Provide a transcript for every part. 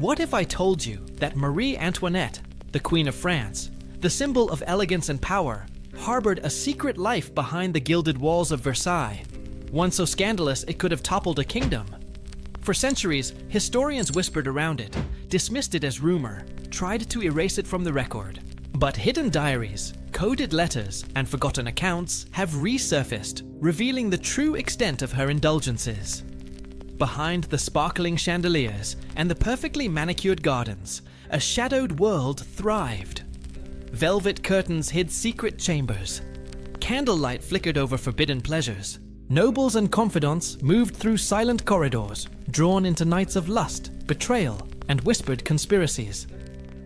What if I told you that Marie Antoinette, the Queen of France, the symbol of elegance and power, harbored a secret life behind the gilded walls of Versailles, one so scandalous it could have toppled a kingdom? For centuries, historians whispered around it, dismissed it as rumor, tried to erase it from the record. But hidden diaries, coded letters, and forgotten accounts have resurfaced, revealing the true extent of her indulgences. Behind the sparkling chandeliers and the perfectly manicured gardens, a shadowed world thrived. Velvet curtains hid secret chambers. Candlelight flickered over forbidden pleasures. Nobles and confidants moved through silent corridors, drawn into nights of lust, betrayal, and whispered conspiracies.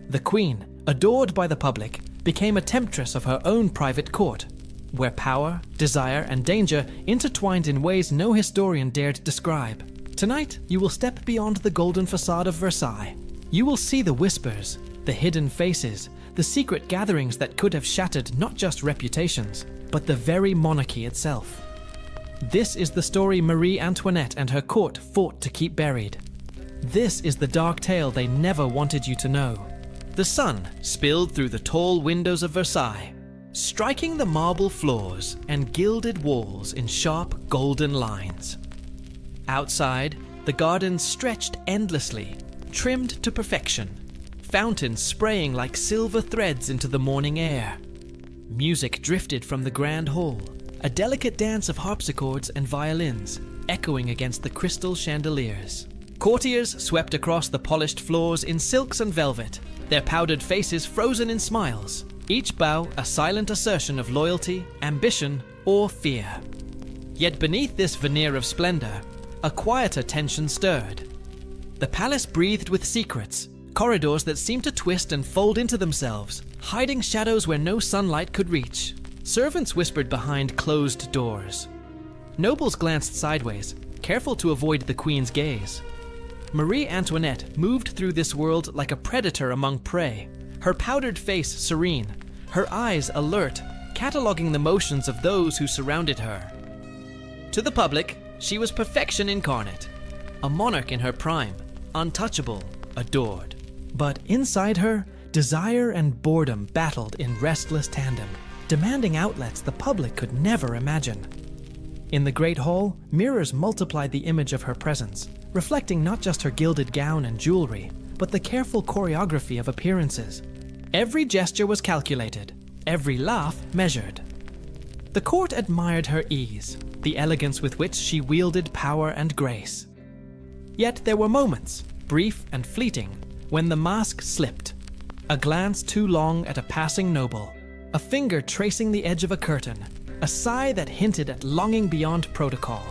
The queen, adored by the public, became a temptress of her own private court, where power, desire, and danger intertwined in ways no historian dared describe. Tonight, you will step beyond the golden facade of Versailles. You will see the whispers, the hidden faces, the secret gatherings that could have shattered not just reputations, but the very monarchy itself. This is the story Marie Antoinette and her court fought to keep buried. This is the dark tale they never wanted you to know. The sun spilled through the tall windows of Versailles, striking the marble floors and gilded walls in sharp golden lines. Outside, the gardens stretched endlessly, trimmed to perfection, fountains spraying like silver threads into the morning air. Music drifted from the grand hall, a delicate dance of harpsichords and violins echoing against the crystal chandeliers. Courtiers swept across the polished floors in silks and velvet, their powdered faces frozen in smiles, each bow a silent assertion of loyalty, ambition, or fear. Yet beneath this veneer of splendor, a quieter tension stirred. The palace breathed with secrets, corridors that seemed to twist and fold into themselves, hiding shadows where no sunlight could reach. Servants whispered behind closed doors. Nobles glanced sideways, careful to avoid the queen's gaze. Marie Antoinette moved through this world like a predator among prey, her powdered face serene, her eyes alert, cataloging the motions of those who surrounded her. To the public, she was perfection incarnate, a monarch in her prime, untouchable, adored. But inside her, desire and boredom battled in restless tandem, demanding outlets the public could never imagine. In the Great Hall, mirrors multiplied the image of her presence, reflecting not just her gilded gown and jewelry, but the careful choreography of appearances. Every gesture was calculated, every laugh measured. The court admired her ease, the elegance with which she wielded power and grace. Yet there were moments, brief and fleeting, when the mask slipped. A glance too long at a passing noble, a finger tracing the edge of a curtain, a sigh that hinted at longing beyond protocol.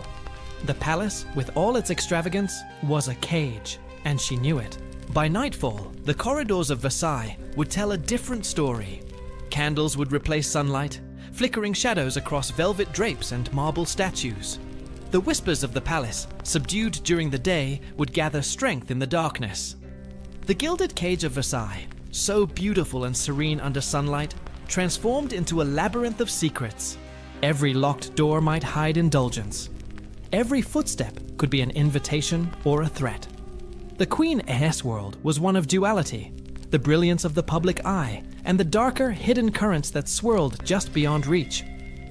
The palace, with all its extravagance, was a cage, and she knew it. By nightfall, the corridors of Versailles would tell a different story. Candles would replace sunlight, flickering shadows across velvet drapes and marble statues. The whispers of the palace, subdued during the day, would gather strength in the darkness. The gilded cage of Versailles, so beautiful and serene under sunlight, transformed into a labyrinth of secrets. Every locked door might hide indulgence. Every footstep could be an invitation or a threat. The Queen Aes world was one of duality, the brilliance of the public eye, and the darker, hidden currents that swirled just beyond reach.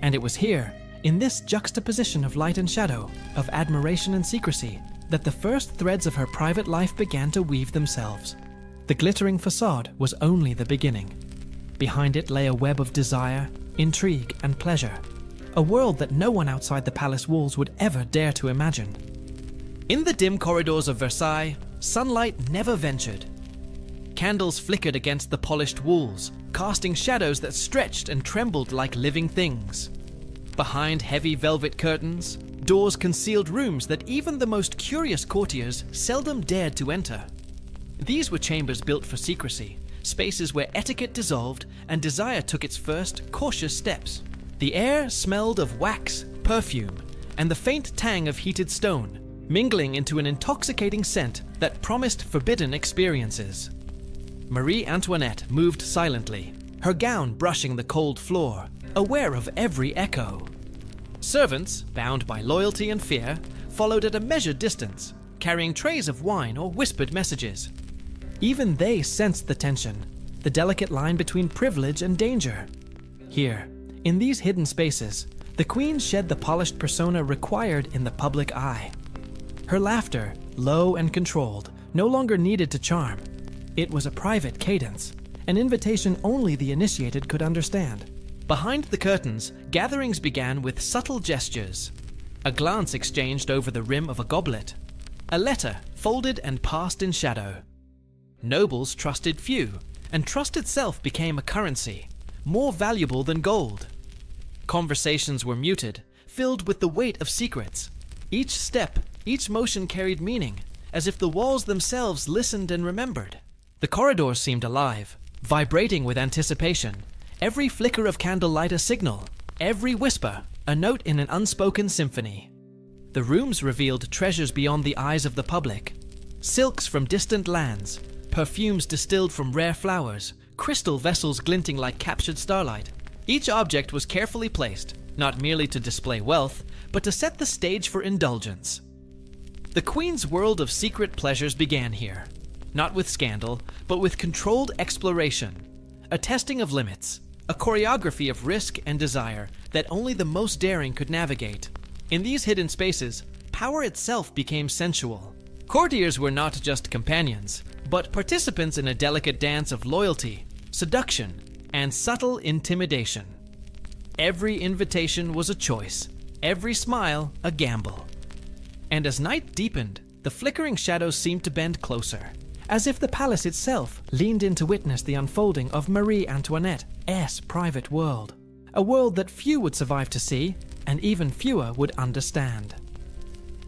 And it was here, in this juxtaposition of light and shadow, of admiration and secrecy, that the first threads of her private life began to weave themselves. The glittering facade was only the beginning. Behind it lay a web of desire, intrigue, and pleasure, a world that no one outside the palace walls would ever dare to imagine. In the dim corridors of Versailles, sunlight never ventured. Candles flickered against the polished walls, casting shadows that stretched and trembled like living things. Behind heavy velvet curtains, doors concealed rooms that even the most curious courtiers seldom dared to enter. These were chambers built for secrecy, spaces where etiquette dissolved and desire took its first cautious steps. The air smelled of wax, perfume, and the faint tang of heated stone, mingling into an intoxicating scent that promised forbidden experiences. Marie Antoinette moved silently, her gown brushing the cold floor, aware of every echo. Servants, bound by loyalty and fear, followed at a measured distance, carrying trays of wine or whispered messages. Even they sensed the tension, the delicate line between privilege and danger. Here, in these hidden spaces, the queen shed the polished persona required in the public eye. Her laughter, low and controlled, no longer needed to charm. It was a private cadence, an invitation only the initiated could understand. Behind the curtains, gatherings began with subtle gestures. A glance exchanged over the rim of a goblet. A letter folded and passed in shadow. Nobles trusted few, and trust itself became a currency, more valuable than gold. Conversations were muted, filled with the weight of secrets. Each step, each motion carried meaning, as if the walls themselves listened and remembered. The corridors seemed alive, vibrating with anticipation. Every flicker of candlelight a signal, every whisper a note in an unspoken symphony. The rooms revealed treasures beyond the eyes of the public. Silks from distant lands, perfumes distilled from rare flowers, crystal vessels glinting like captured starlight. Each object was carefully placed, not merely to display wealth, but to set the stage for indulgence. The queen's world of secret pleasures began here, not with scandal, but with controlled exploration, a testing of limits, a choreography of risk and desire that only the most daring could navigate. In these hidden spaces, power itself became sensual. Courtiers were not just companions, but participants in a delicate dance of loyalty, seduction, and subtle intimidation. Every invitation was a choice, every smile a gamble. And as night deepened, the flickering shadows seemed to bend closer, as if the palace itself leaned in to witness the unfolding of Marie Antoinette's private world, a world that few would survive to see, and even fewer would understand.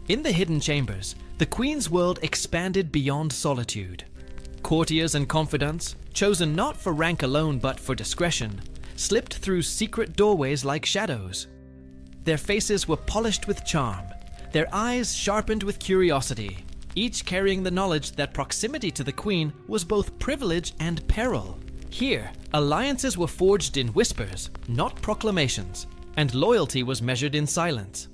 In the hidden chambers, the queen's world expanded beyond solitude. Courtiers and confidants, chosen not for rank alone but for discretion, slipped through secret doorways like shadows. Their faces were polished with charm, their eyes sharpened with curiosity, each carrying the knowledge that proximity to the queen was both privilege and peril. Here, alliances were forged in whispers, not proclamations, and loyalty was measured in silence.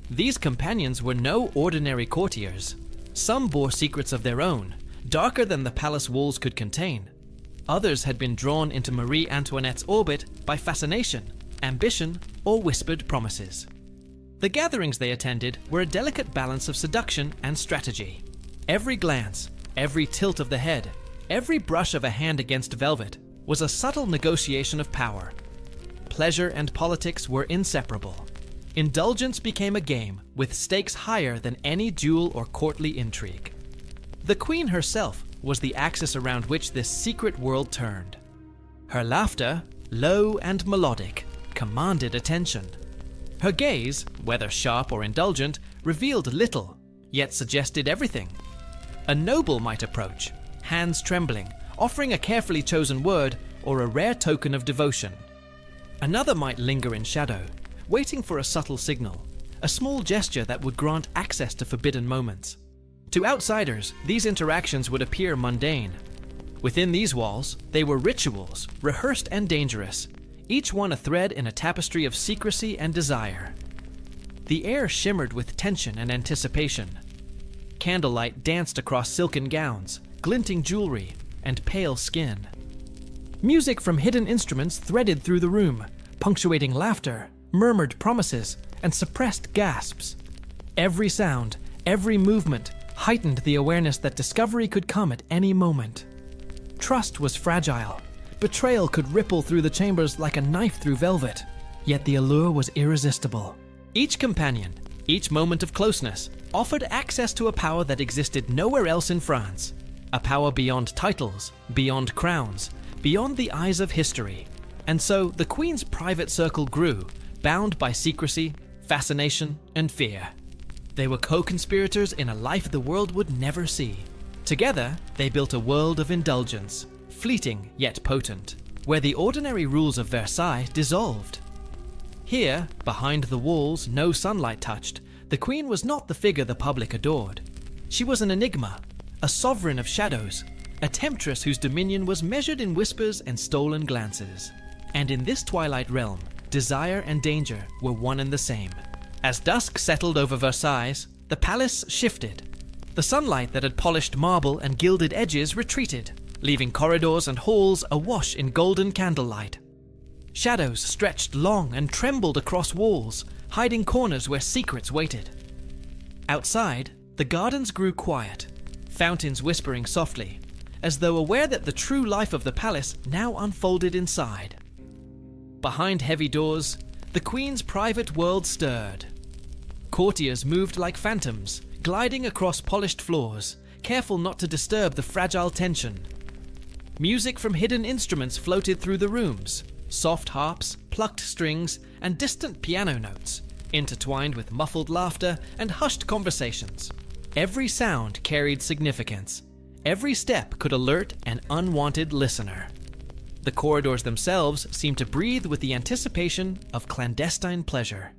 These companions were no ordinary courtiers. Some bore secrets of their own, darker than the palace walls could contain. Others had been drawn into Marie Antoinette's orbit by fascination, ambition, or whispered promises. The gatherings they attended were a delicate balance of seduction and strategy. Every glance, every tilt of the head, every brush of a hand against velvet was a subtle negotiation of power. Pleasure and politics were inseparable. Indulgence became a game with stakes higher than any duel or courtly intrigue. The queen herself was the axis around which this secret world turned. Her laughter, low and melodic, commanded attention. Her gaze, whether sharp or indulgent, revealed little, yet suggested everything. A noble might approach, hands trembling, offering a carefully chosen word or a rare token of devotion. Another might linger in shadow, waiting for a subtle signal, a small gesture that would grant access to forbidden moments. To outsiders, these interactions would appear mundane. Within these walls, they were rituals, rehearsed and dangerous, each one a thread in a tapestry of secrecy and desire. The air shimmered with tension and anticipation. Candlelight danced across silken gowns, glinting jewelry, and pale skin. Music from hidden instruments threaded through the room, punctuating laughter, murmured promises, and suppressed gasps. Every sound, every movement heightened the awareness that discovery could come at any moment. Trust was fragile. Betrayal could ripple through the chambers like a knife through velvet, yet the allure was irresistible. Each companion, each moment of closeness, offered access to a power that existed nowhere else in France, a power beyond titles, beyond crowns, beyond the eyes of history. And so the queen's private circle grew, bound by secrecy, fascination, and fear. They were co-conspirators in a life the world would never see. Together, they built a world of indulgence, fleeting yet potent, where the ordinary rules of Versailles dissolved. Here, behind the walls no sunlight touched, the queen was not the figure the public adored. She was an enigma, a sovereign of shadows, a temptress whose dominion was measured in whispers and stolen glances. And in this twilight realm, desire and danger were one and the same. As dusk settled over Versailles, the palace shifted. The sunlight that had polished marble and gilded edges retreated, leaving corridors and halls awash in golden candlelight. Shadows stretched long and trembled across walls, hiding corners where secrets waited. Outside, the gardens grew quiet, fountains whispering softly, as though aware that the true life of the palace now unfolded inside. Behind heavy doors, the queen's private world stirred. Courtiers moved like phantoms, gliding across polished floors, careful not to disturb the fragile tension. Music from hidden instruments floated through the rooms, soft harps, plucked strings, and distant piano notes, intertwined with muffled laughter and hushed conversations. Every sound carried significance. Every step could alert an unwanted listener. The corridors themselves seemed to breathe with the anticipation of clandestine pleasure.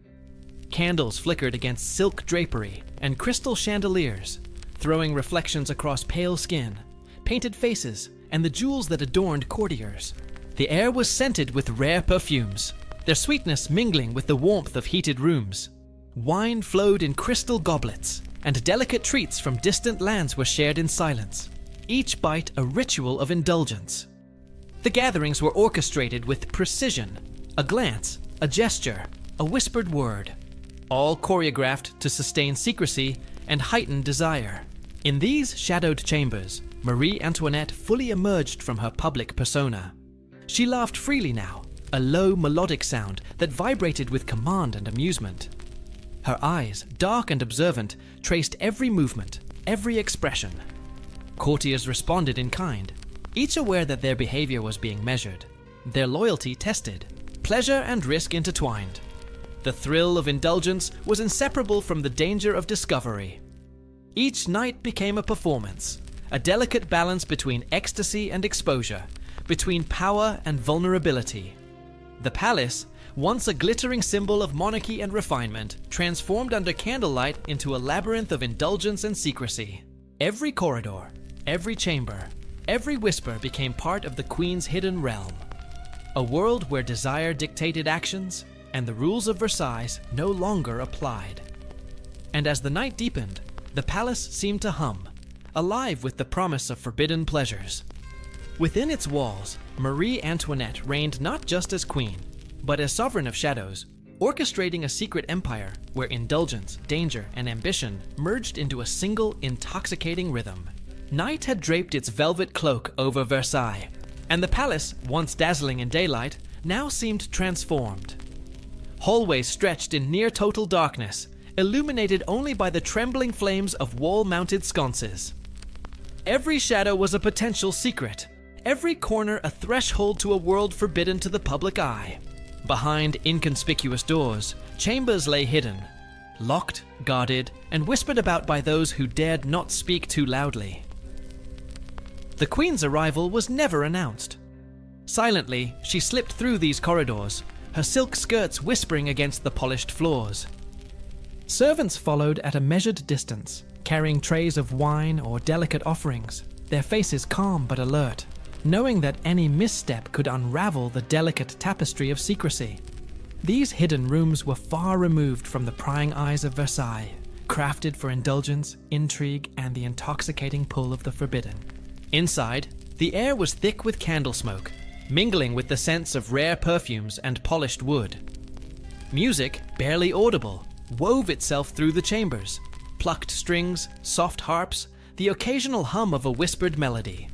Candles flickered against silk drapery and crystal chandeliers, throwing reflections across pale skin, painted faces, and the jewels that adorned courtiers. The air was scented with rare perfumes, their sweetness mingling with the warmth of heated rooms. Wine flowed in crystal goblets, and delicate treats from distant lands were shared in silence, each bite a ritual of indulgence. The gatherings were orchestrated with precision, a glance, a gesture, a whispered word, all choreographed to sustain secrecy and heighten desire. In these shadowed chambers, Marie Antoinette fully emerged from her public persona. She laughed freely now, a low melodic sound that vibrated with command and amusement. Her eyes, dark and observant, traced every movement, every expression. Courtiers responded in kind, each aware that their behavior was being measured, their loyalty tested, pleasure and risk intertwined. The thrill of indulgence was inseparable from the danger of discovery. Each night became a performance, a delicate balance between ecstasy and exposure, between power and vulnerability. The palace, once a glittering symbol of monarchy and refinement, transformed under candlelight into a labyrinth of indulgence and secrecy. Every corridor, every chamber, every whisper became part of the queen's hidden realm. A world where desire dictated actions, and the rules of Versailles no longer applied. And as the night deepened, the palace seemed to hum, alive with the promise of forbidden pleasures. Within its walls, Marie Antoinette reigned not just as queen, but as sovereign of shadows, orchestrating a secret empire where indulgence, danger, and ambition merged into a single intoxicating rhythm. Night had draped its velvet cloak over Versailles, and the palace, once dazzling in daylight, now seemed transformed. Hallways stretched in near-total darkness, illuminated only by the trembling flames of wall-mounted sconces. Every shadow was a potential secret, every corner a threshold to a world forbidden to the public eye. Behind inconspicuous doors, chambers lay hidden, locked, guarded, and whispered about by those who dared not speak too loudly. The Queen's arrival was never announced. Silently, she slipped through these corridors, her silk skirts whispering against the polished floors. Servants followed at a measured distance, carrying trays of wine or delicate offerings, their faces calm but alert, knowing that any misstep could unravel the delicate tapestry of secrecy. These hidden rooms were far removed from the prying eyes of Versailles, crafted for indulgence, intrigue, and the intoxicating pull of the forbidden. Inside, the air was thick with candle smoke, mingling with the scents of rare perfumes and polished wood. Music, barely audible, wove itself through the chambers, plucked strings, soft harps, the occasional hum of a whispered melody.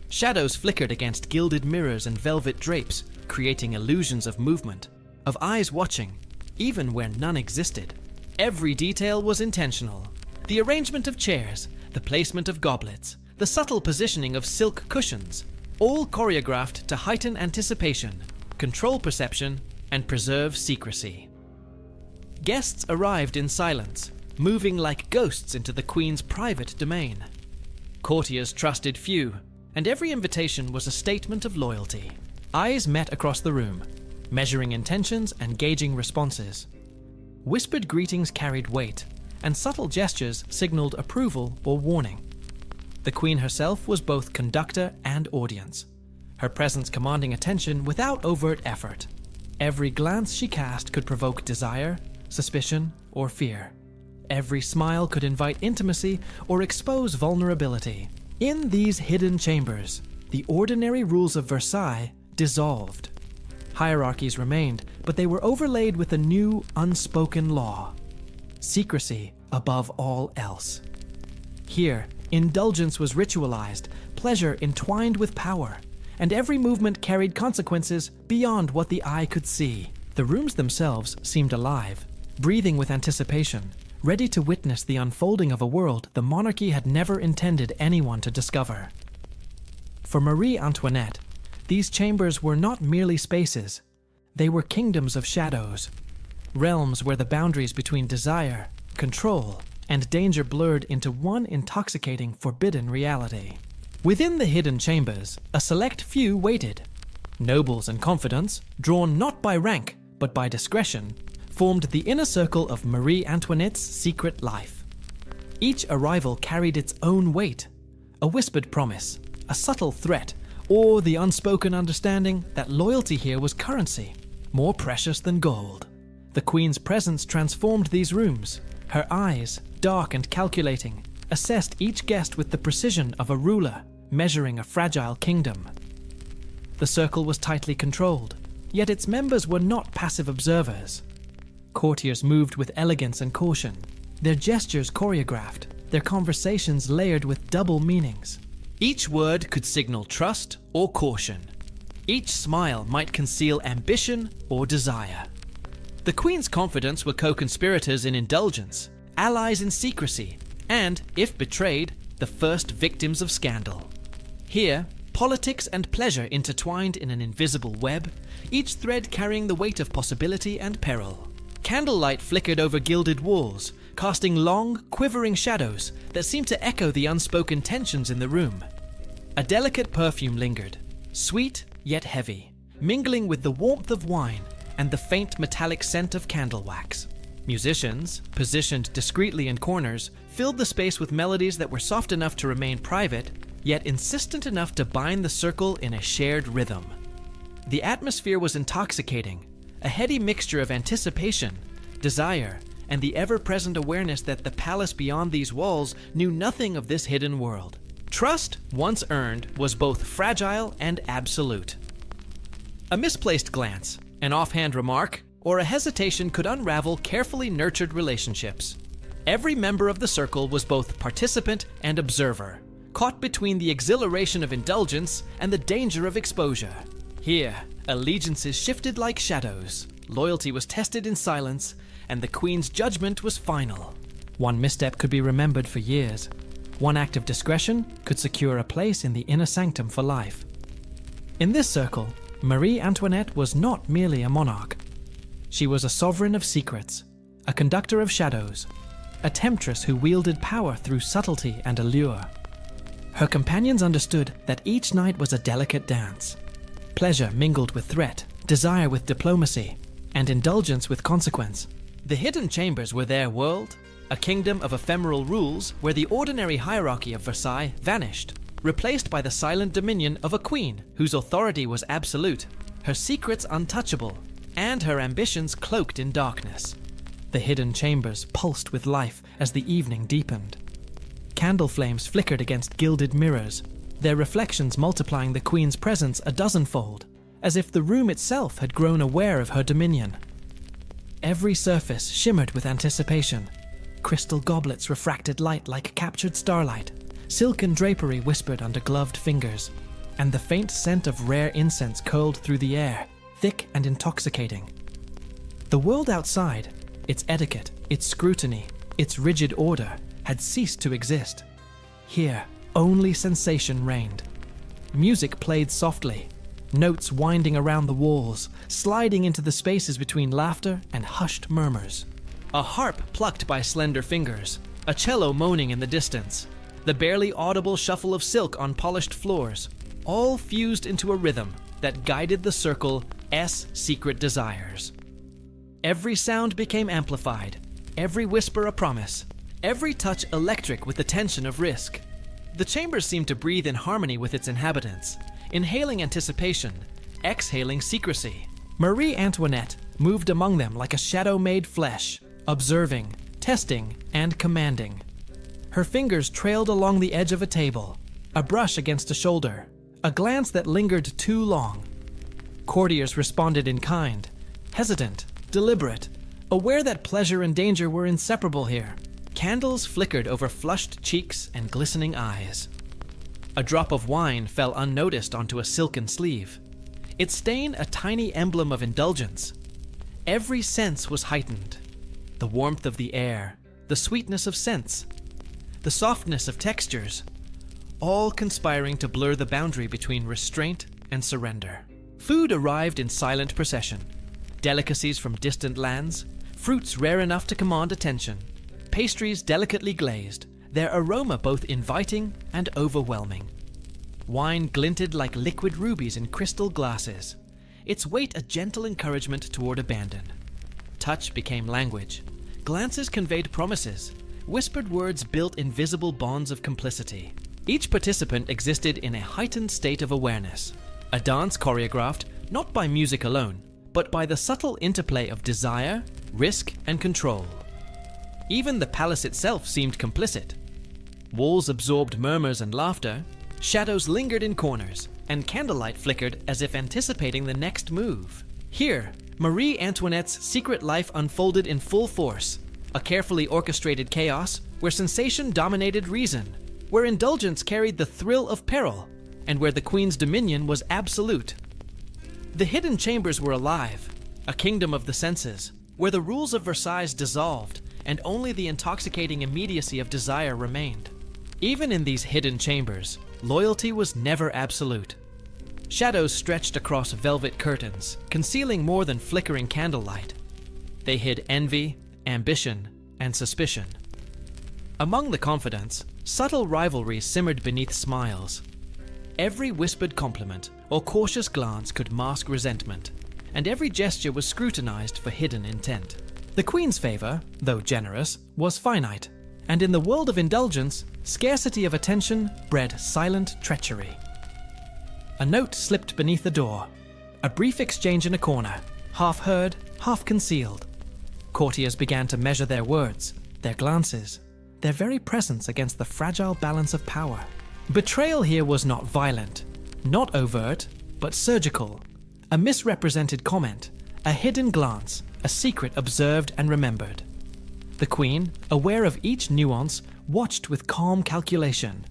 Shadows flickered against gilded mirrors and velvet drapes, creating illusions of movement, of eyes watching, even where none existed. Every detail was intentional. The arrangement of chairs, the placement of goblets, the subtle positioning of silk cushions, all choreographed to heighten anticipation, control perception, and preserve secrecy. Guests arrived in silence, moving like ghosts into the Queen's private domain. Courtiers trusted few, and every invitation was a statement of loyalty. Eyes met across the room, measuring intentions and gauging responses. Whispered greetings carried weight, and subtle gestures signaled approval or warning. The Queen herself was both conductor and audience, her presence commanding attention without overt effort. Every glance she cast could provoke desire, suspicion, or fear. Every smile could invite intimacy or expose vulnerability. In these hidden chambers, the ordinary rules of Versailles dissolved. Hierarchies remained, but they were overlaid with a new, unspoken law: secrecy above all else. Here, indulgence was ritualized, pleasure entwined with power, and every movement carried consequences beyond what the eye could see. The rooms themselves seemed alive, breathing with anticipation, ready to witness the unfolding of a world the monarchy had never intended anyone to discover. For Marie Antoinette, these chambers were not merely spaces, they were kingdoms of shadows, realms where the boundaries between desire, control, and danger blurred into one intoxicating, forbidden reality. Within the hidden chambers, a select few waited. Nobles and confidants, drawn not by rank, but by discretion, formed the inner circle of Marie Antoinette's secret life. Each arrival carried its own weight, a whispered promise, a subtle threat, or the unspoken understanding that loyalty here was currency, more precious than gold. The Queen's presence transformed these rooms. Her eyes, dark and calculating, assessed each guest with the precision of a ruler measuring a fragile kingdom. The circle was tightly controlled, yet its members were not passive observers. Courtiers moved with elegance and caution, their gestures choreographed, their conversations layered with double meanings. Each word could signal trust or caution. Each smile might conceal ambition or desire. The Queen's confidants were co-conspirators in indulgence, allies in secrecy, and, if betrayed, the first victims of scandal. Here, politics and pleasure intertwined in an invisible web, each thread carrying the weight of possibility and peril. Candlelight flickered over gilded walls, casting long, quivering shadows that seemed to echo the unspoken tensions in the room. A delicate perfume lingered, sweet yet heavy, mingling with the warmth of wine and the faint metallic scent of candle wax. Musicians, positioned discreetly in corners, filled the space with melodies that were soft enough to remain private, yet insistent enough to bind the circle in a shared rhythm. The atmosphere was intoxicating, a heady mixture of anticipation, desire, and the ever-present awareness that the palace beyond these walls knew nothing of this hidden world. Trust, once earned, was both fragile and absolute. A misplaced glance, an offhand remark, or a hesitation could unravel carefully nurtured relationships. Every member of the circle was both participant and observer, caught between the exhilaration of indulgence and the danger of exposure. Here, allegiances shifted like shadows, loyalty was tested in silence, and the Queen's judgment was final. One misstep could be remembered for years. One act of discretion could secure a place in the inner sanctum for life. In this circle, Marie Antoinette was not merely a monarch. She was a sovereign of secrets, a conductor of shadows, a temptress who wielded power through subtlety and allure. Her companions understood that each night was a delicate dance. Pleasure mingled with threat, desire with diplomacy, and indulgence with consequence. The hidden chambers were their world, a kingdom of ephemeral rules where the ordinary hierarchy of Versailles vanished, replaced by the silent dominion of a queen whose authority was absolute, her secrets untouchable, and her ambitions cloaked in darkness. The hidden chambers pulsed with life as the evening deepened. Candle flames flickered against gilded mirrors, their reflections multiplying the Queen's presence a dozenfold, as if the room itself had grown aware of her dominion. Every surface shimmered with anticipation. Crystal goblets refracted light like captured starlight, silken drapery whispered under gloved fingers, and the faint scent of rare incense curled through the air, thick and intoxicating. The world outside, its etiquette, its scrutiny, its rigid order, had ceased to exist. Here, only sensation reigned. Music played softly, notes winding around the walls, sliding into the spaces between laughter and hushed murmurs. A harp plucked by slender fingers, a cello moaning in the distance, the barely audible shuffle of silk on polished floors, all fused into a rhythm that guided the circle's secret desires. Every sound became amplified, every whisper a promise, every touch electric with the tension of risk. The chambers seemed to breathe in harmony with its inhabitants, inhaling anticipation, exhaling secrecy. Marie Antoinette moved among them like a shadow made flesh, observing, testing, and commanding. Her fingers trailed along the edge of a table, a brush against a shoulder, a glance that lingered too long. Courtiers responded in kind, hesitant, deliberate, aware that pleasure and danger were inseparable here. Candles flickered over flushed cheeks and glistening eyes. A drop of wine fell unnoticed onto a silken sleeve, its stain a tiny emblem of indulgence. Every sense was heightened. The warmth of the air, the sweetness of scents, the softness of textures, all conspiring to blur the boundary between restraint and surrender. Food arrived in silent procession. Delicacies from distant lands, fruits rare enough to command attention, pastries delicately glazed, their aroma both inviting and overwhelming. Wine glinted like liquid rubies in crystal glasses, its weight a gentle encouragement toward abandon. Touch became language. Glances conveyed promises. Whispered words built invisible bonds of complicity. Each participant existed in a heightened state of awareness. A dance choreographed not by music alone, but by the subtle interplay of desire, risk, and control. Even the palace itself seemed complicit. Walls absorbed murmurs and laughter, shadows lingered in corners, and candlelight flickered as if anticipating the next move. Here, Marie Antoinette's secret life unfolded in full force, a carefully orchestrated chaos where sensation dominated reason, where indulgence carried the thrill of peril, and where the queen's dominion was absolute. The hidden chambers were alive, a kingdom of the senses, where the rules of Versailles dissolved and only the intoxicating immediacy of desire remained. Even in these hidden chambers, loyalty was never absolute. Shadows stretched across velvet curtains, concealing more than flickering candlelight. They hid envy, ambition, and suspicion. Among the confidants, subtle rivalry simmered beneath smiles. Every whispered compliment or cautious glance could mask resentment, and every gesture was scrutinized for hidden intent. The queen's favor, though generous, was finite, and in the world of indulgence, scarcity of attention bred silent treachery. A note slipped beneath the door, a brief exchange in a corner, half heard, half concealed. Courtiers began to measure their words, their glances, their very presence against the fragile balance of power. Betrayal here was not violent, not overt, but surgical. A misrepresented comment, a hidden glance, a secret observed and remembered. The queen, aware of each nuance, watched with calm calculation.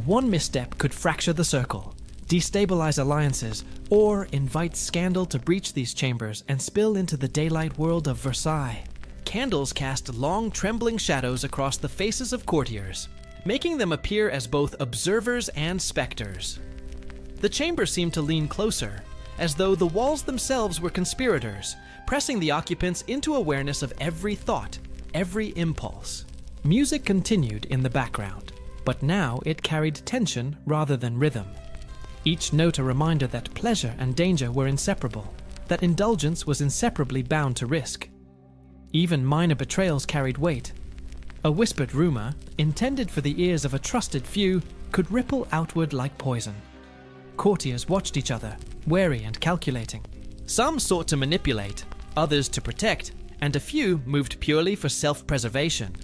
One misstep could fracture the circle, destabilize alliances, or invite scandal to breach these chambers and spill into the daylight world of Versailles. Candles cast long, trembling shadows across the faces of courtiers, making them appear as both observers and specters. The chamber seemed to lean closer, as though the walls themselves were conspirators, pressing the occupants into awareness of every thought, every impulse. Music continued in the background, but now it carried tension rather than rhythm. Each note a reminder that pleasure and danger were inseparable, that indulgence was inseparably bound to risk. Even minor betrayals carried weight. A whispered rumor, intended for the ears of a trusted few, could ripple outward like poison. Courtiers watched each other, wary and calculating. Some sought to manipulate, others to protect, and a few moved purely for self-preservation.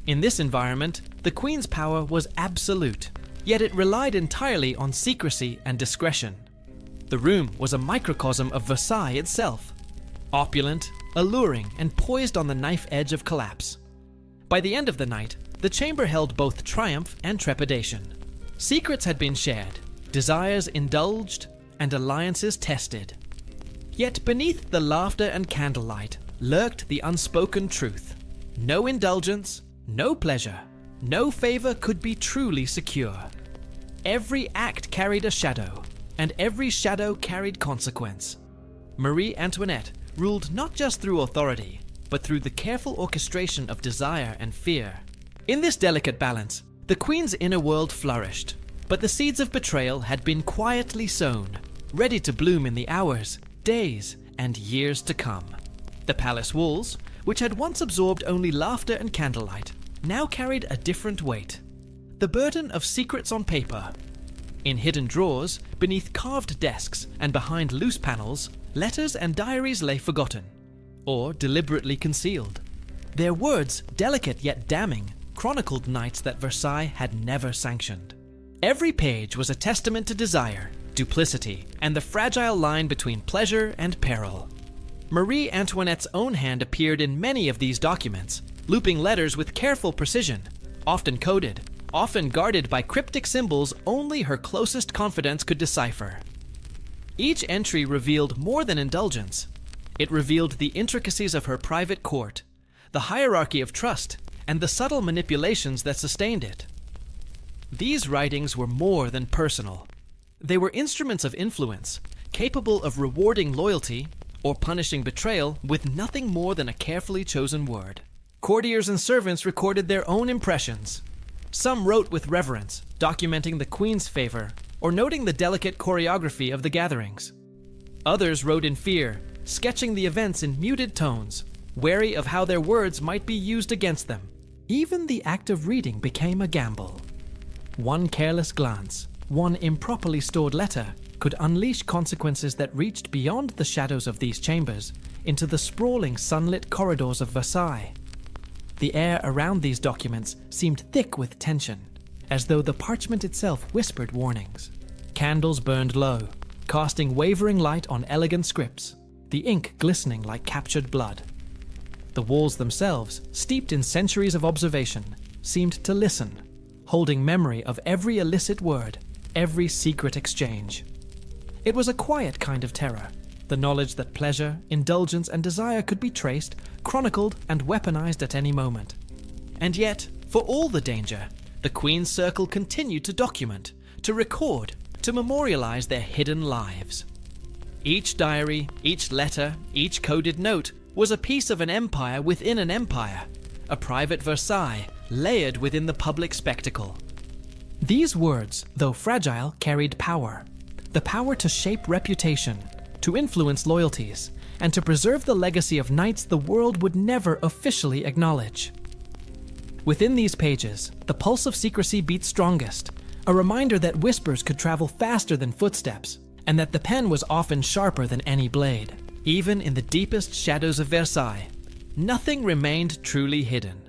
In this environment, the queen's power was absolute, yet it relied entirely on secrecy and discretion. The room was a microcosm of Versailles itself, opulent, alluring, and poised on the knife edge of collapse. By the end of the night, the chamber held both triumph and trepidation. Secrets had been shared, desires indulged, and alliances tested. Yet beneath the laughter and candlelight lurked the unspoken truth. No indulgence, no pleasure, no favor could be truly secure. Every act carried a shadow, and every shadow carried consequence. Marie Antoinette ruled not just through authority, but through the careful orchestration of desire and fear. In this delicate balance, the queen's inner world flourished, but the seeds of betrayal had been quietly sown, ready to bloom in the hours, days, and years to come. The palace walls, which had once absorbed only laughter and candlelight, now carried a different weight. The burden of secrets on paper. In hidden drawers, beneath carved desks, and behind loose panels, letters and diaries lay forgotten, or deliberately concealed. Their words, delicate yet damning, chronicled nights that Versailles had never sanctioned. Every page was a testament to desire, duplicity, and the fragile line between pleasure and peril. Marie Antoinette's own hand appeared in many of these documents, looping letters with careful precision, often coded, often guarded by cryptic symbols only her closest confidants could decipher. Each entry revealed more than indulgence. It revealed the intricacies of her private court, the hierarchy of trust, and the subtle manipulations that sustained it. These writings were more than personal. They were instruments of influence, capable of rewarding loyalty or punishing betrayal with nothing more than a carefully chosen word. Courtiers and servants recorded their own impressions. Some wrote with reverence, documenting the queen's favor or noting the delicate choreography of the gatherings. Others wrote in fear, sketching the events in muted tones, wary of how their words might be used against them. Even the act of reading became a gamble. One careless glance, one improperly stored letter, could unleash consequences that reached beyond the shadows of these chambers into the sprawling sunlit corridors of Versailles. The air around these documents seemed thick with tension, as though the parchment itself whispered warnings. Candles burned low, casting wavering light on elegant scripts, the ink glistening like captured blood. The walls themselves, steeped in centuries of observation, seemed to listen, holding memory of every illicit word, every secret exchange. It was a quiet kind of terror, the knowledge that pleasure, indulgence, and desire could be traced, chronicled, and weaponized at any moment. And yet, for all the danger, the Queen's Circle continued to document, to record, to memorialize their hidden lives. Each diary, each letter, each coded note was a piece of an empire within an empire, a private Versailles layered within the public spectacle. These words, though fragile, carried power. The power to shape reputation, to influence loyalties, and to preserve the legacy of knights the world would never officially acknowledge. Within these pages, the pulse of secrecy beat strongest, a reminder that whispers could travel faster than footsteps, and that the pen was often sharper than any blade. Even in the deepest shadows of Versailles, nothing remained truly hidden.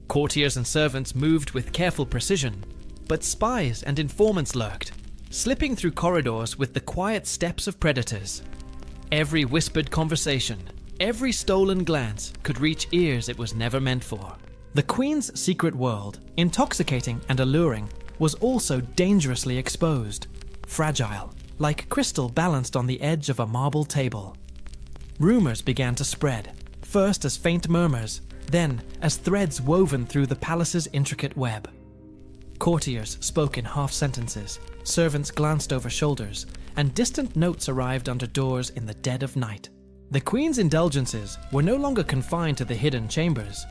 Courtiers and servants moved with careful precision, but spies and informants lurked, slipping through corridors with the quiet steps of predators. Every whispered conversation, every stolen glance could reach ears it was never meant for. The Queen's secret world, intoxicating and alluring, was also dangerously exposed, fragile, like crystal balanced on the edge of a marble table. Rumors began to spread, first as faint murmurs, then as threads woven through the palace's intricate web. Courtiers spoke in half sentences, servants glanced over shoulders, and distant notes arrived under doors in the dead of night. The Queen's indulgences were no longer confined to the hidden chambers.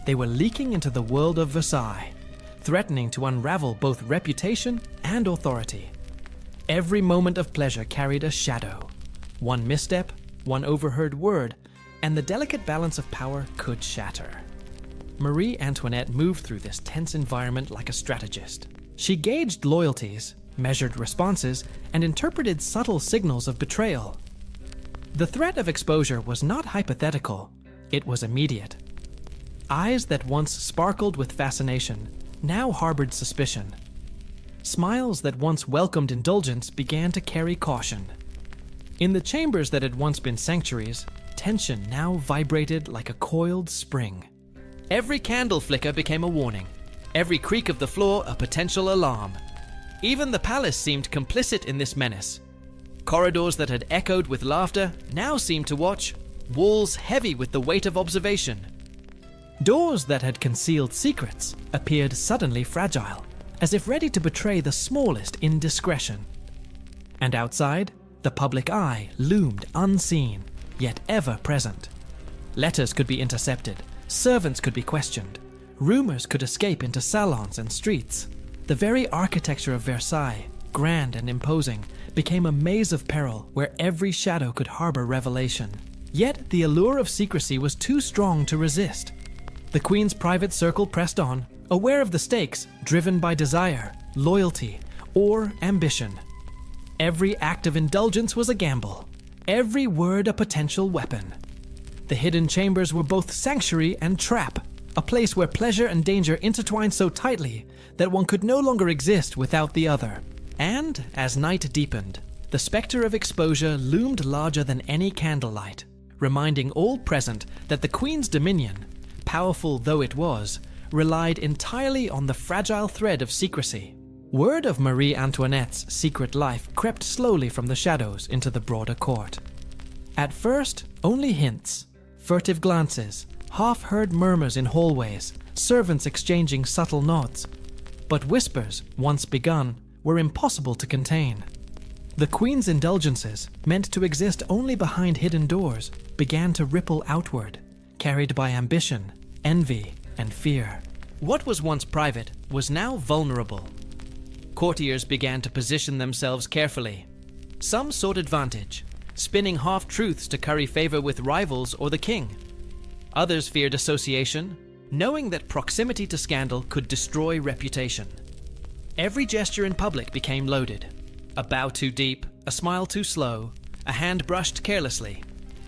They were leaking into the world of Versailles, threatening to unravel both reputation and authority. Every moment of pleasure carried a shadow. One misstep, one overheard word, and the delicate balance of power could shatter. Marie Antoinette moved through this tense environment like a strategist. She gauged loyalties, measured responses, and interpreted subtle signals of betrayal. The threat of exposure was not hypothetical, it was immediate. Eyes that once sparkled with fascination now harbored suspicion. Smiles that once welcomed indulgence began to carry caution. In the chambers that had once been sanctuaries, tension now vibrated like a coiled spring. Every candle flicker became a warning, every creak of the floor a potential alarm. Even the palace seemed complicit in this menace. Corridors that had echoed with laughter now seemed to watch, walls heavy with the weight of observation. Doors that had concealed secrets appeared suddenly fragile, as if ready to betray the smallest indiscretion. And outside, the public eye loomed unseen, yet ever present. Letters could be intercepted, servants could be questioned, rumors could escape into salons and streets. The very architecture of Versailles, grand and imposing, became a maze of peril where every shadow could harbor revelation. Yet the allure of secrecy was too strong to resist. The Queen's private circle pressed on, aware of the stakes, driven by desire, loyalty, or ambition. Every act of indulgence was a gamble, every word a potential weapon. The hidden chambers were both sanctuary and trap, a place where pleasure and danger intertwined so tightly that one could no longer exist without the other. And as night deepened, the specter of exposure loomed larger than any candlelight, reminding all present that the Queen's dominion, powerful though it was, relied entirely on the fragile thread of secrecy. Word of Marie Antoinette's secret life crept slowly from the shadows into the broader court. At first, only hints, furtive glances, half-heard murmurs in hallways, servants exchanging subtle nods. But whispers, once begun, were impossible to contain. The Queen's indulgences, meant to exist only behind hidden doors, began to ripple outward, carried by ambition, envy, and fear. What was once private was now vulnerable. Courtiers began to position themselves carefully. Some sought advantage, spinning half-truths to curry favor with rivals or the king. Others feared association, knowing that proximity to scandal could destroy reputation. Every gesture in public became loaded. A bow too deep, a smile too slow, a hand brushed carelessly.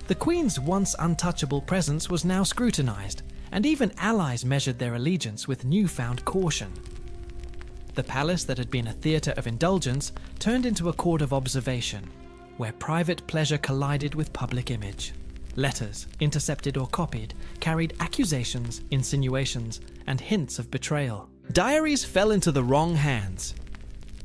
The Queen's once untouchable presence was now scrutinized, and even allies measured their allegiance with newfound caution. The palace that had been a theater of indulgence turned into a court of observation, where private pleasure collided with public image. Letters, intercepted or copied, carried accusations, insinuations, and hints of betrayal. Diaries fell into the wrong hands.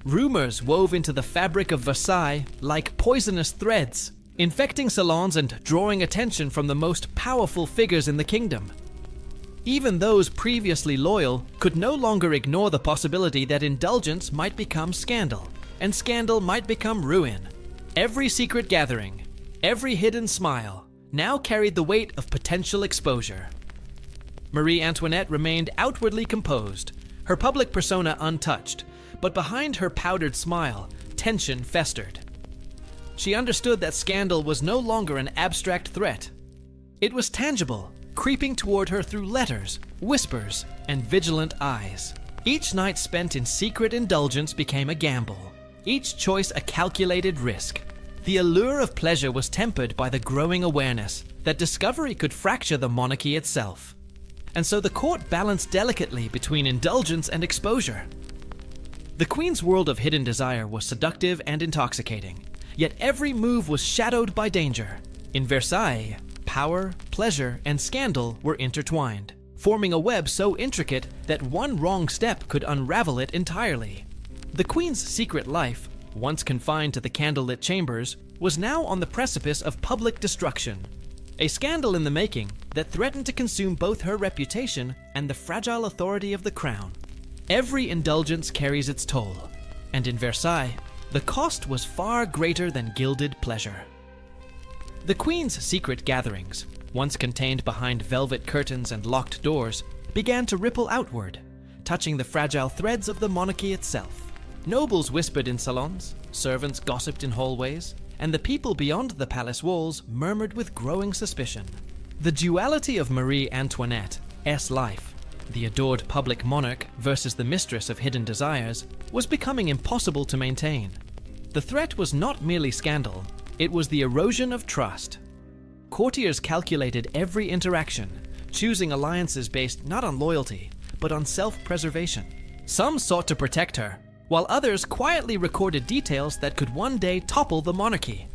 Rumors wove into the fabric of Versailles like poisonous threads, infecting salons and drawing attention from the most powerful figures in the kingdom. Even those previously loyal could no longer ignore the possibility that indulgence might become scandal, and scandal might become ruin. Every secret gathering, every hidden smile, now carried the weight of potential exposure. Marie Antoinette remained outwardly composed, her public persona untouched, but behind her powdered smile, tension festered. She understood that scandal was no longer an abstract threat. It was tangible, creeping toward her through letters, whispers, and vigilant eyes. Each night spent in secret indulgence became a gamble, each choice a calculated risk. The allure of pleasure was tempered by the growing awareness that discovery could fracture the monarchy itself. And so the court balanced delicately between indulgence and exposure. The Queen's world of hidden desire was seductive and intoxicating, yet every move was shadowed by danger. In Versailles, power, pleasure, and scandal were intertwined, forming a web so intricate that one wrong step could unravel it entirely. The Queen's secret life, once confined to the candlelit chambers, was now on the precipice of public destruction. A scandal in the making that threatened to consume both her reputation and the fragile authority of the crown. Every indulgence carries its toll, and in Versailles, the cost was far greater than gilded pleasure. The Queen's secret gatherings, once contained behind velvet curtains and locked doors, began to ripple outward, touching the fragile threads of the monarchy itself. Nobles whispered in salons, servants gossiped in hallways, and the people beyond the palace walls murmured with growing suspicion. The duality of Marie Antoinette's life, the adored public monarch versus the mistress of hidden desires, was becoming impossible to maintain. The threat was not merely scandal, it was the erosion of trust. Courtiers calculated every interaction, choosing alliances based not on loyalty, but on self-preservation. Some sought to protect her, while others quietly recorded details that could one day topple the monarchy.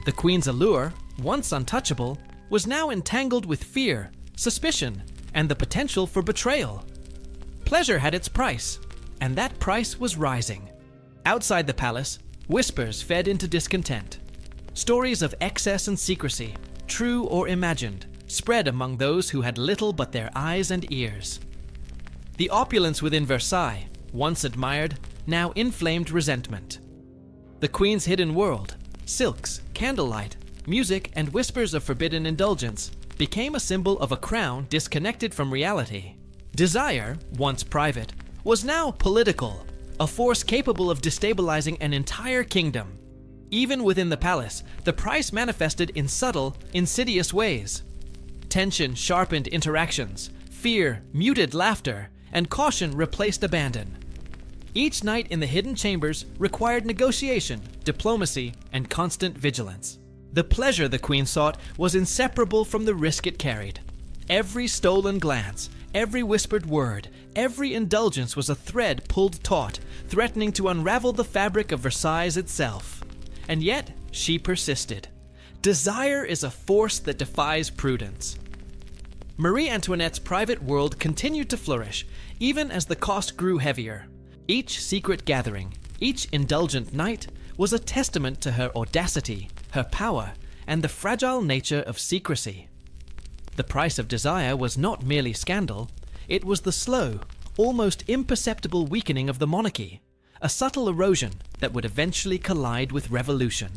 The Queen's allure, once untouchable, was now entangled with fear, suspicion, and the potential for betrayal. Pleasure had its price, and that price was rising. Outside the palace, whispers fed into discontent. Stories of excess and secrecy, true or imagined, spread among those who had little but their eyes and ears. The opulence within Versailles, once admired, now inflamed resentment. The Queen's hidden world, silks, candlelight, music, and whispers of forbidden indulgence, became a symbol of a crown disconnected from reality. Desire, once private, was now political, a force capable of destabilizing an entire kingdom. Even within the palace, the price manifested in subtle, insidious ways. Tension sharpened interactions, fear muted laughter, and caution replaced abandon. Each night in the hidden chambers required negotiation, diplomacy, and constant vigilance. The pleasure the queen sought was inseparable from the risk it carried. Every stolen glance, every whispered word, every indulgence was a thread pulled taut, threatening to unravel the fabric of Versailles itself. And yet, she persisted. Desire is a force that defies prudence. Marie Antoinette's private world continued to flourish, even as the cost grew heavier. Each secret gathering, each indulgent night, was a testament to her audacity, her power, and the fragile nature of secrecy. The price of desire was not merely scandal, it was the slow, almost imperceptible weakening of the monarchy, a subtle erosion that would eventually collide with revolution.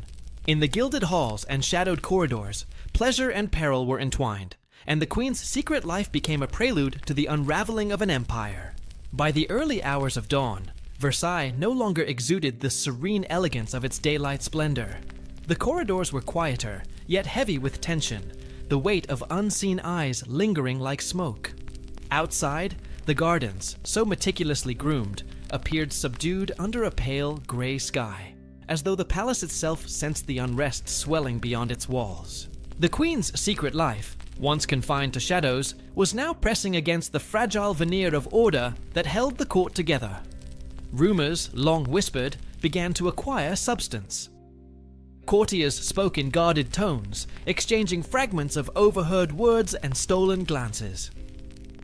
In the gilded halls and shadowed corridors, pleasure and peril were entwined, and the queen's secret life became a prelude to the unraveling of an empire. By the early hours of dawn, Versailles no longer exuded the serene elegance of its daylight splendor. The corridors were quieter, yet heavy with tension, the weight of unseen eyes lingering like smoke. Outside, the gardens, so meticulously groomed, appeared subdued under a pale, gray sky, as though the palace itself sensed the unrest swelling beyond its walls. The queen's secret life, once confined to shadows, was now pressing against the fragile veneer of order that held the court together. Rumors, long whispered, began to acquire substance. Courtiers spoke in guarded tones, exchanging fragments of overheard words and stolen glances.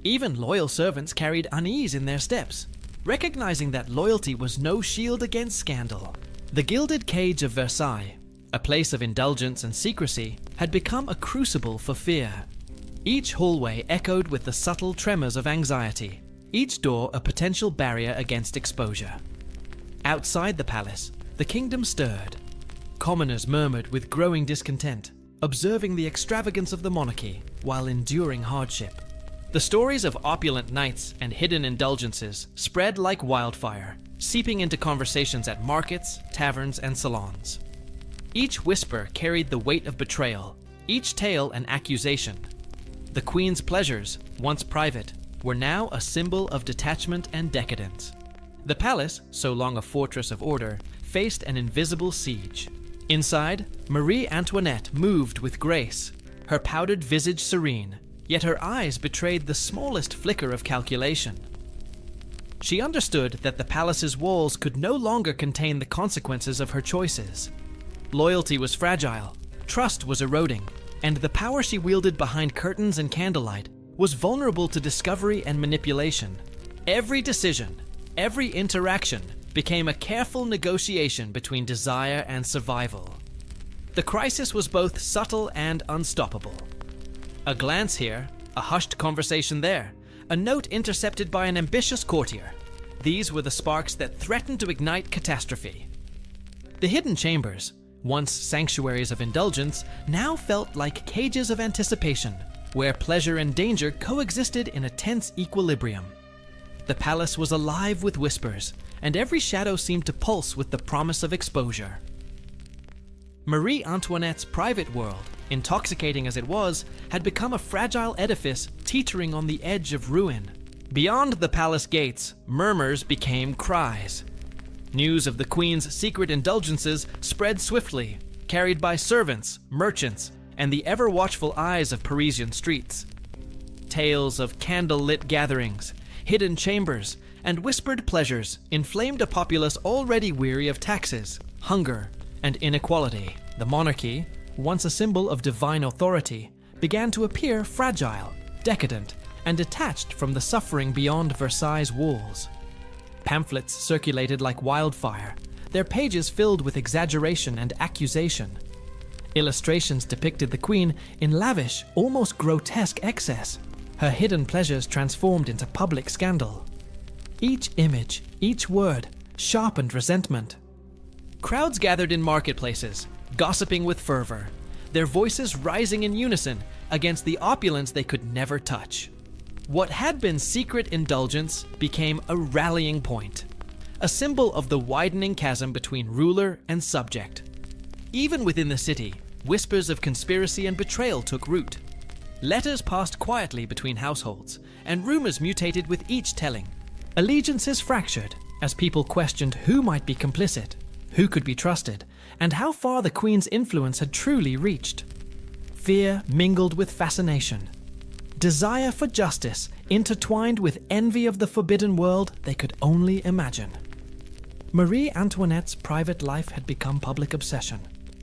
Even loyal servants carried unease in their steps, recognizing that loyalty was no shield against scandal. The gilded cage of Versailles, a place of indulgence and secrecy, had become a crucible for fear. Each hallway echoed with the subtle tremors of anxiety, each door a potential barrier against exposure. Outside the palace, the kingdom stirred. Commoners murmured with growing discontent, observing the extravagance of the monarchy while enduring hardship. The stories of opulent knights and hidden indulgences spread like wildfire, seeping into conversations at markets, taverns, and salons. Each whisper carried the weight of betrayal, each tale an accusation. The queen's pleasures, once private, were now a symbol of detachment and decadence. The palace, so long a fortress of order, faced an invisible siege. Inside, Marie Antoinette moved with grace, her powdered visage serene, yet her eyes betrayed the smallest flicker of calculation. She understood that the palace's walls could no longer contain the consequences of her choices. Loyalty was fragile, trust was eroding, and the power she wielded behind curtains and candlelight was vulnerable to discovery and manipulation. Every decision, every interaction became a careful negotiation between desire and survival. The crisis was both subtle and unstoppable. A glance here, a hushed conversation there, a note intercepted by an ambitious courtier. These were the sparks that threatened to ignite catastrophe. The hidden chambers, once sanctuaries of indulgence, now felt like cages of anticipation, where pleasure and danger coexisted in a tense equilibrium. The palace was alive with whispers, and every shadow seemed to pulse with the promise of exposure. Marie Antoinette's private world, intoxicating as it was, had become a fragile edifice teetering on the edge of ruin. Beyond the palace gates, murmurs became cries. News of the queen's secret indulgences spread swiftly, carried by servants, merchants, and the ever-watchful eyes of Parisian streets. Tales of candlelit gatherings, hidden chambers, and whispered pleasures inflamed a populace already weary of taxes, hunger, and inequality. The monarchy, once a symbol of divine authority, began to appear fragile, decadent, and detached from the suffering beyond Versailles' walls. Pamphlets circulated like wildfire, their pages filled with exaggeration and accusation. Illustrations depicted the queen in lavish, almost grotesque excess, her hidden pleasures transformed into public scandal. Each image, each word, sharpened resentment. Crowds gathered in marketplaces, gossiping with fervor, their voices rising in unison against the opulence they could never touch. What had been secret indulgence became a rallying point, a symbol of the widening chasm between ruler and subject. Even within the city, whispers of conspiracy and betrayal took root. Letters passed quietly between households, and rumors mutated with each telling. Allegiances fractured as people questioned who might be complicit, who could be trusted, and how far the queen's influence had truly reached. Fear mingled with fascination. Desire for justice intertwined with envy of the forbidden world they could only imagine. Marie Antoinette's private life had become public obsession.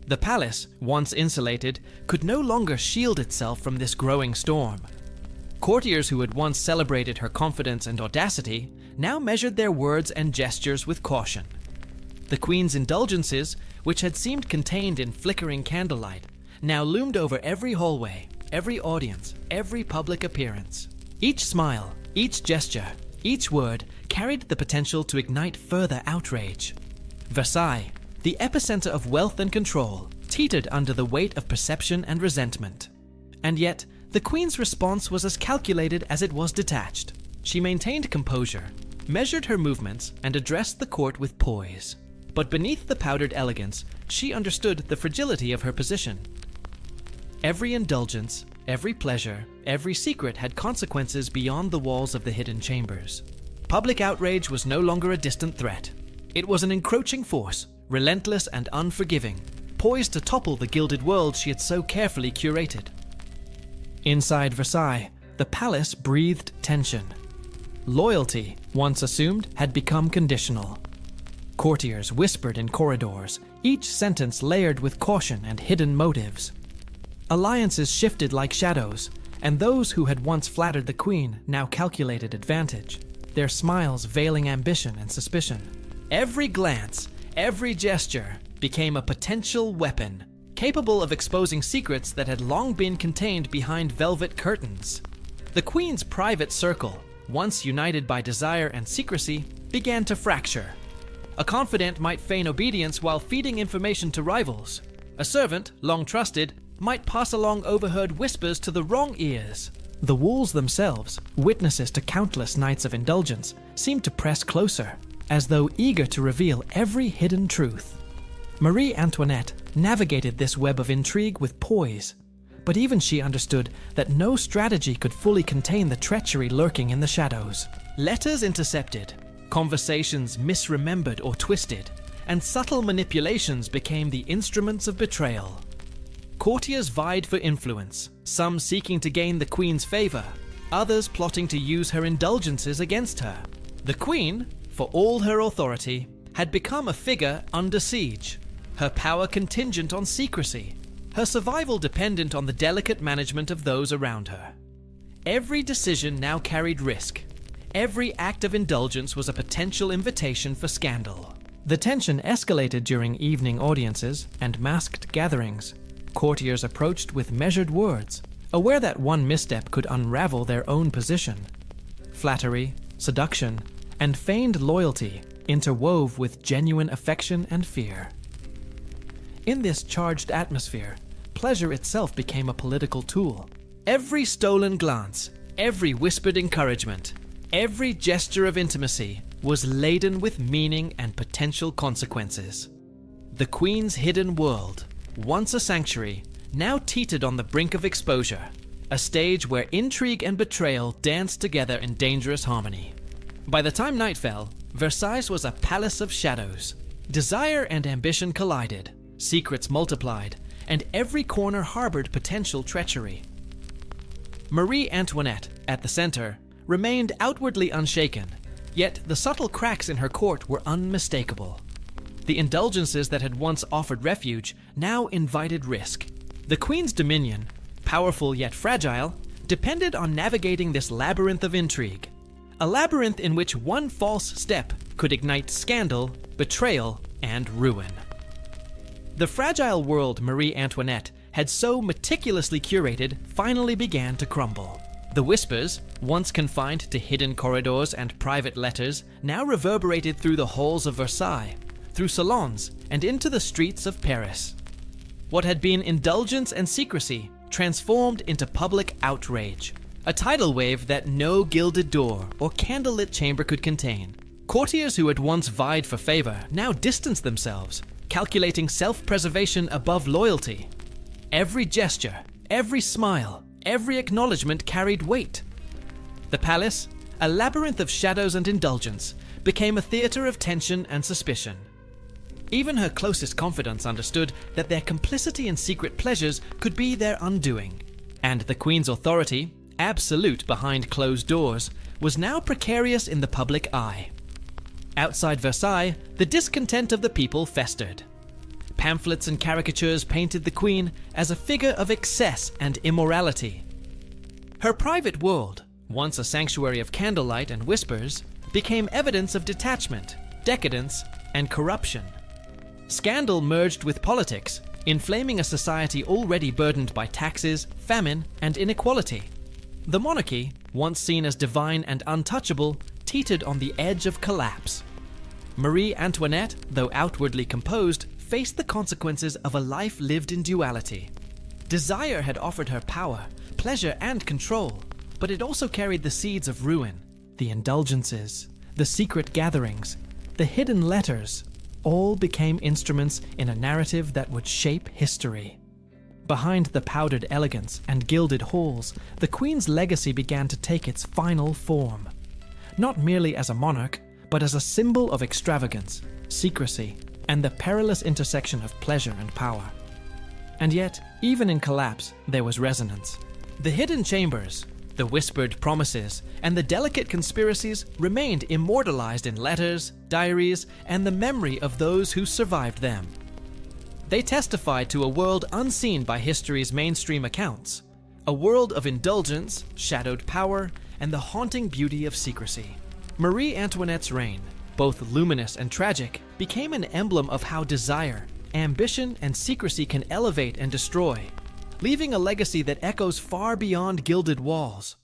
The palace, once insulated, could no longer shield itself from this growing storm. Courtiers who had once celebrated her confidence and audacity now measured their words and gestures with caution. The queen's indulgences, which had seemed contained in flickering candlelight, now loomed over every hallway, every audience, every public appearance. Each smile, each gesture, each word carried the potential to ignite further outrage. Versailles, the epicenter of wealth and control, teetered under the weight of perception and resentment. And yet, the queen's response was as calculated as it was detached. She maintained composure, measured her movements, and addressed the court with poise. But beneath the powdered elegance, she understood the fragility of her position. Every indulgence, every pleasure, every secret had consequences beyond the walls of the hidden chambers. Public outrage was no longer a distant threat. It was an encroaching force, relentless and unforgiving, poised to topple the gilded world she had so carefully curated. Inside Versailles, the palace breathed tension. Loyalty, once assumed, had become conditional. Courtiers whispered in corridors, each sentence layered with caution and hidden motives. Alliances shifted like shadows, and those who had once flattered the queen now calculated advantage, their smiles veiling ambition and suspicion. Every glance, every gesture became a potential weapon, capable of exposing secrets that had long been contained behind velvet curtains. The queen's private circle, once united by desire and secrecy, began to fracture. A confidant might feign obedience while feeding information to rivals. A servant, long trusted, might pass along overheard whispers to the wrong ears. The walls themselves, witnesses to countless nights of indulgence, seemed to press closer, as though eager to reveal every hidden truth. Marie Antoinette navigated this web of intrigue with poise, but even she understood that no strategy could fully contain the treachery lurking in the shadows. Letters intercepted, conversations misremembered or twisted, and subtle manipulations became the instruments of betrayal. Courtiers vied for influence, some seeking to gain the queen's favor, others plotting to use her indulgences against her. The queen, for all her authority, had become a figure under siege, her power contingent on secrecy, her survival dependent on the delicate management of those around her. Every decision now carried risk. Every act of indulgence was a potential invitation for scandal. The tension escalated during evening audiences and masked gatherings. Courtiers approached with measured words, aware that one misstep could unravel their own position. Flattery, seduction, and feigned loyalty interwove with genuine affection and fear. In this charged atmosphere, pleasure itself became a political tool. Every stolen glance, every whispered encouragement, every gesture of intimacy was laden with meaning and potential consequences. The queen's hidden world, once a sanctuary, now teetered on the brink of exposure, a stage where intrigue and betrayal danced together in dangerous harmony. By the time night fell, Versailles was a palace of shadows. Desire and ambition collided, secrets multiplied, and every corner harbored potential treachery. Marie Antoinette, at the center, remained outwardly unshaken, yet the subtle cracks in her court were unmistakable. The indulgences that had once offered refuge now invited risk. The queen's dominion, powerful yet fragile, depended on navigating this labyrinth of intrigue. A labyrinth in which one false step could ignite scandal, betrayal, and ruin. The fragile world Marie Antoinette had so meticulously curated finally began to crumble. The whispers, once confined to hidden corridors and private letters, now reverberated through the halls of Versailles, through salons, and into the streets of Paris. What had been indulgence and secrecy transformed into public outrage, a tidal wave that no gilded door or candlelit chamber could contain. Courtiers who had once vied for favor now distanced themselves, calculating self-preservation above loyalty. Every gesture, every smile, every acknowledgement carried weight. The palace, a labyrinth of shadows and indulgence, became a theater of tension and suspicion. Even her closest confidants understood that their complicity in secret pleasures could be their undoing, and the Queen's authority, absolute behind closed doors, was now precarious in the public eye. Outside Versailles, the discontent of the people festered. Pamphlets and caricatures painted the Queen as a figure of excess and immorality. Her private world, once a sanctuary of candlelight and whispers, became evidence of detachment, decadence, and corruption. Scandal merged with politics, inflaming a society already burdened by taxes, famine, and inequality. The monarchy, once seen as divine and untouchable, teetered on the edge of collapse. Marie Antoinette, though outwardly composed, faced the consequences of a life lived in duality. Desire had offered her power, pleasure, and control, but it also carried the seeds of ruin. The indulgences, the secret gatherings, the hidden letters, all became instruments in a narrative that would shape history. Behind the powdered elegance and gilded halls, the Queen's legacy began to take its final form. Not merely as a monarch, but as a symbol of extravagance, secrecy, and the perilous intersection of pleasure and power. And yet, even in collapse, there was resonance. The hidden chambers, the whispered promises, and the delicate conspiracies remained immortalized in letters, diaries, and the memory of those who survived them. They testified to a world unseen by history's mainstream accounts, a world of indulgence, shadowed power, and the haunting beauty of secrecy. Marie Antoinette's reign, both luminous and tragic, became an emblem of how desire, ambition, and secrecy can elevate and destroy, leaving a legacy that echoes far beyond gilded walls.